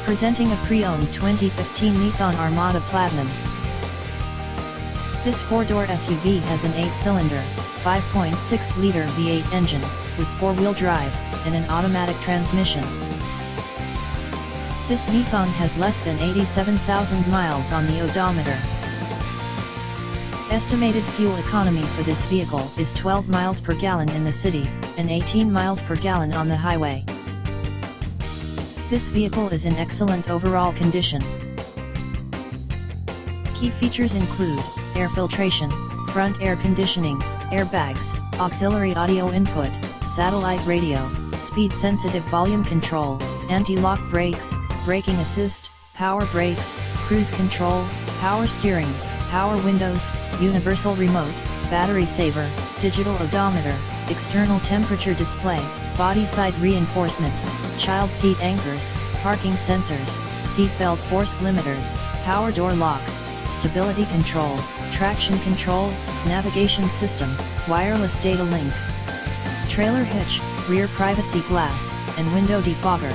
Presenting a pre-owned 2015 Nissan Armada Platinum. This 4-door SUV has an 8-cylinder, 5.6-liter V8 engine, with 4-wheel drive, and an automatic transmission. This Nissan has less than 87,000 miles on the odometer. Estimated fuel economy for this vehicle is 12 miles per gallon in the city, and 18 miles per gallon on the highway. This vehicle is in excellent overall condition. Key features include air filtration, front air conditioning, airbags, auxiliary audio input, satellite radio, speed-sensitive volume control, anti-lock brakes, braking assist, power brakes, cruise control, power steering, power windows, universal remote, battery saver, digital odometer, external temperature display, body side reinforcements, child seat anchors, parking sensors, seat belt force limiters, power door locks, stability control, traction control, navigation system, wireless data link, trailer hitch, rear privacy glass, and window defogger.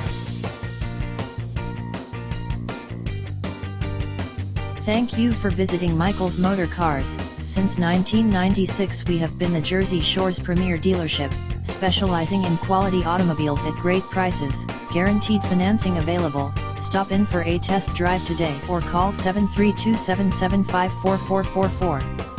Thank you for visiting Michael's Motorcars. Since 1996 we have been the Jersey Shore's premier dealership, specializing in quality automobiles at great prices, guaranteed financing available. Stop in for a test drive today or call 732-775-4444.